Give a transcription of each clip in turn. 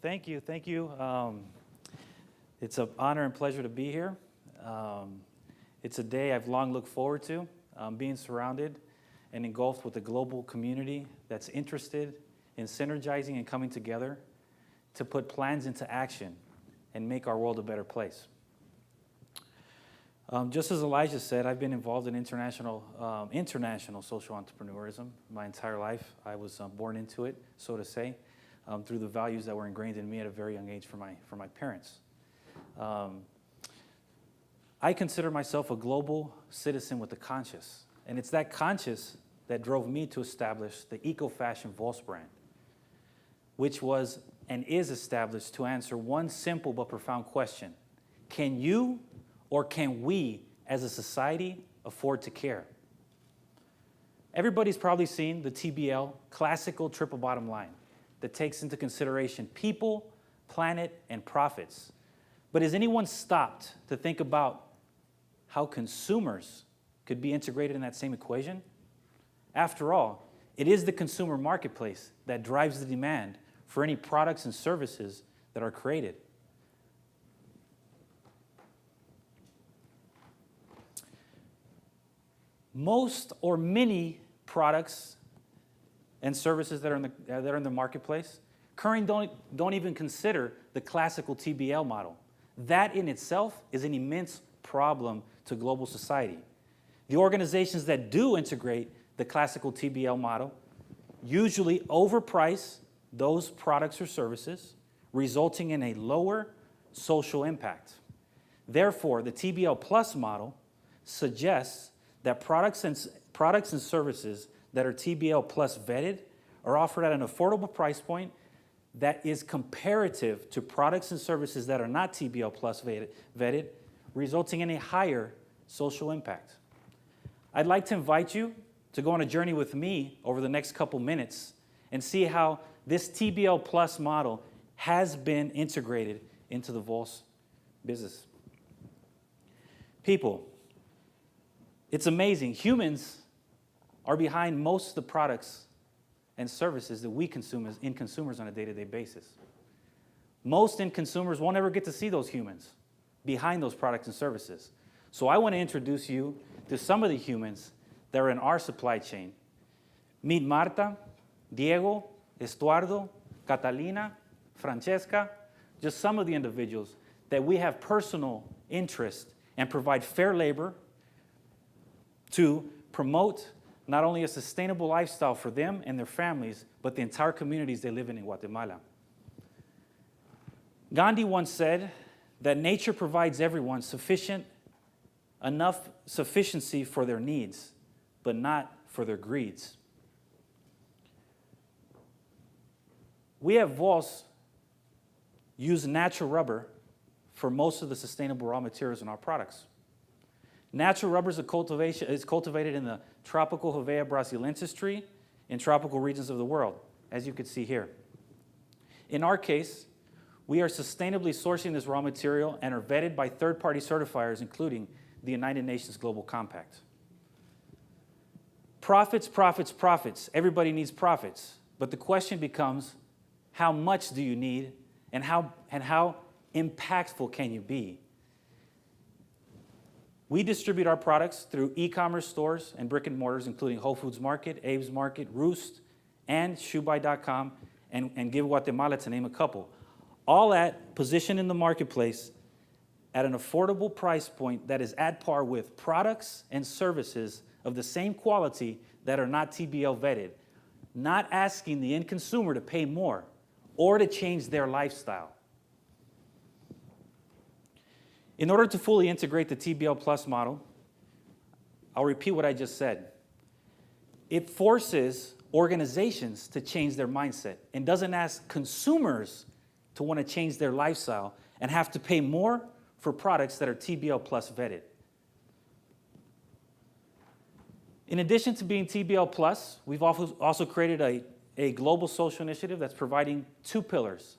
thank you. It's an honor and pleasure to be here. It's a day I've long looked forward to, being surrounded and engulfed with a global community that's interested in synergizing and coming together to put plans into action and make our world a better place. Just as Elijah said, I've been involved in international social entrepreneurism my entire life. I was born into it, so to say, through the values that were ingrained in me at a very young age from my parents. I consider myself a global citizen with a conscience, and it's that conscience that drove me to establish the eco-fashion VOS brand, which was and is established to answer one simple but profound question: can you or can we as a society afford to care? Everybody's probably seen the TBL classical triple bottom line that takes into consideration people, planet, and profits. But has anyone stopped to think about how consumers could be integrated in that same equation? After all, it is the consumer marketplace that drives the demand for any products and services that are created. Most or many products and services that are in the marketplace currently don't even consider the classical TBL model. That in itself is an immense problem to global society. The organizations that do integrate the classical TBL model usually overprice those products or services, resulting in a lower social impact. Therefore, the TBL Plus model suggests that products and services that are TBL Plus vetted are offered at an affordable price point that is comparative to products and services that are not TBL Plus vetted, resulting in a higher social impact. I'd like to invite you to go on a journey with me over the next couple minutes and see how this TBL Plus model has been integrated into the VOS business. People, it's amazing. Humans are behind most of the products and services that we consume as end consumers on a day-to-day basis. Most end consumers won't ever get to see those humans behind those products and services. So I want to introduce you to some of the humans that are in our supply chain. Meet Marta, Diego, Estuardo, Catalina, Francesca, just some of the individuals that we have personal interest and provide fair labor to promote not only a sustainable lifestyle for them and their families, but the entire communities they live in Guatemala. Gandhi once said that nature provides everyone enough sufficiency for their needs, but not for their greeds. We at VOS use natural rubber for most of the sustainable raw materials in our products. Natural rubber is cultivated in the tropical Hevea brasilensis tree in tropical regions of the world, as you can see here. In our case, we are sustainably sourcing this raw material and are vetted by third-party certifiers, including the United Nations Global Compact. Profits, profits, profits. Everybody needs profits. But the question becomes, how much do you need and how impactful can you be? We distribute our products through e-commerce stores and brick and mortars, including Whole Foods Market, Abe's Market, Roost, and ShoeBuy.com, and Give Guatemala, to name a couple. All at position in the marketplace at an affordable price point that is at par with products and services of the same quality that are not TBL vetted, not asking the end consumer to pay more or to change their lifestyle. In order to fully integrate the TBL Plus model, I'll repeat what I just said. It forces organizations to change their mindset and doesn't ask consumers to want to change their lifestyle and have to pay more for products that are TBL Plus vetted. In addition to being TBL Plus, we've also created a global social initiative that's providing two pillars: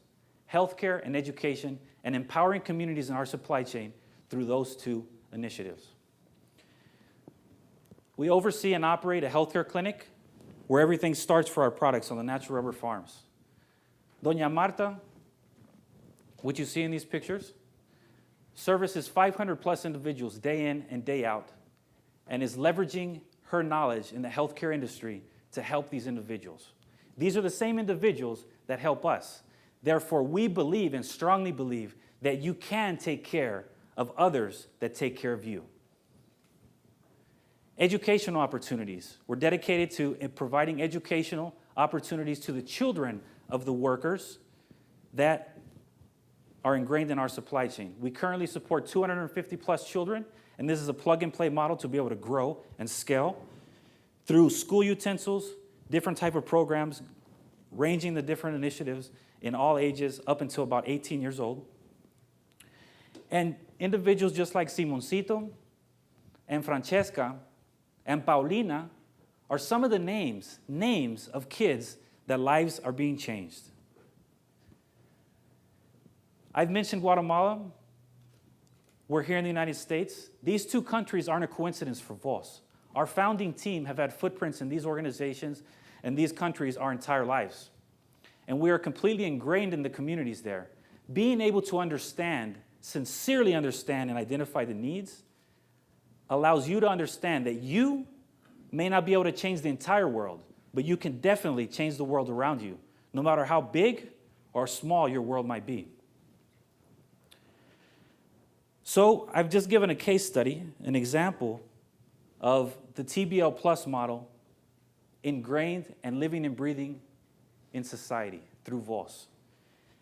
healthcare and education, and empowering communities in our supply chain through those two initiatives. We oversee and operate a healthcare clinic where everything starts for our products on the natural rubber farms. Doña Marta what you see in these pictures, services 500 plus individuals day in and day out, and is leveraging her knowledge in the healthcare industry to help these individuals. These are the same individuals that help us. Therefore, we believe and strongly believe that you can take care of others that take care of you. Educational opportunities. We're dedicated to providing educational opportunities to the children of the workers that are ingrained in our supply chain. We currently support 250 plus children, and this is a plug-and-play model to be able to grow and scale through school utensils, different type of programs, ranging the different initiatives in all ages up until about 18 years old. And individuals just like Simoncito and Francesca and Paulina are some of the names of kids that lives are being changed. I've mentioned Guatemala. We're here in the United States. These two countries aren't a coincidence for VOS. Our founding team have had footprints in these organizations and these countries our entire lives. And we are completely ingrained in the communities there. Being able to understand, sincerely understand and identify the needs allows you to understand that you may not be able to change the entire world, but you can definitely change the world around you, no matter how big or small your world might be. So I've just given a case study, an example of the TBL Plus model ingrained and living and breathing in society through VOS.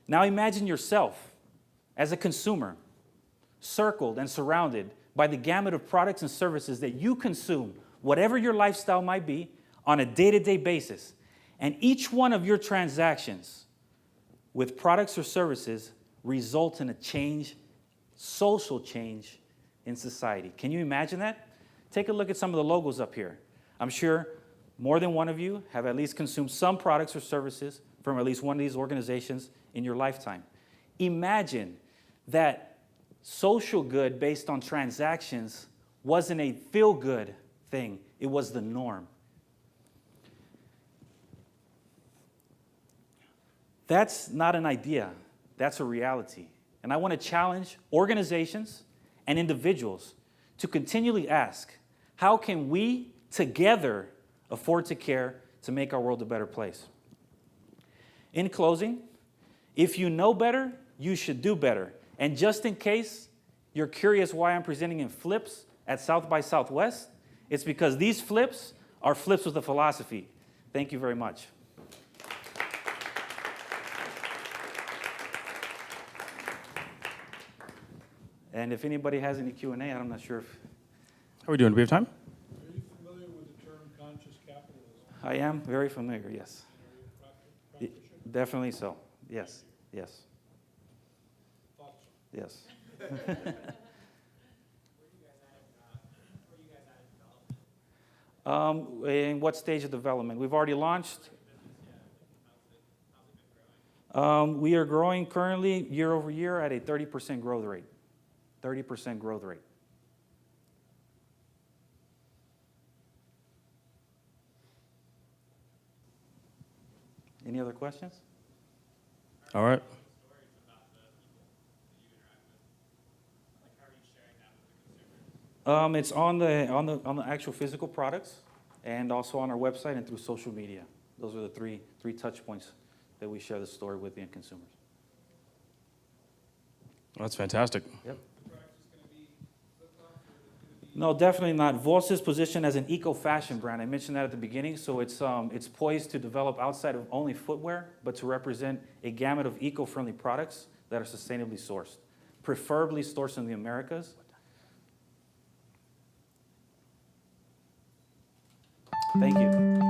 Now imagine yourself as a consumer, circled and surrounded by the gamut of products and services that you consume, whatever your lifestyle might be, on a day-to-day basis. And each one of your transactions with products or services result in a change, social change in society. Can you imagine that? Take a look at some of the logos up here. I'm sure more than one of you have at least consumed some products or services from at least one of these organizations in your lifetime. Imagine that social good based on transactions wasn't a feel-good thing. It was the norm. That's not an idea. That's a reality. And I want to challenge organizations and individuals to continually ask, how can we together afford to care to make our world a better place? In closing, if you know better, you should do better. And just in case you're curious why I'm presenting in flips at South by Southwest, it's because these flips are flips with a philosophy. Thank you very much. And if anybody has any Q&A, I'm not sure if... How are we doing? Do we have time? Are you familiar with the term conscious capitalism? I am very familiar, yes. Are you a practitioner? Definitely so. Yes, yes, Thought so. yes. Where are you guys at in development? In what stage of development? We've already launched. How's it been growing? We are growing currently year over year at a 30% growth rate. 30% growth rate. Any other questions? All right. Stories about the people that you interact with. Like, how are you sharing that with the consumers? It's on the actual physical products, and also on our website and through social media. Those are the three touch points that we share the story with the end consumers. Well, that's fantastic. Yep. The product is going to be flip-flops, or is it going to be... No, definitely not. VOS is positioned as an eco-fashion brand. I mentioned that at the beginning, so it's poised to develop outside of only footwear, but to represent a gamut of eco-friendly products that are sustainably sourced, preferably sourced in the Americas. Thank you.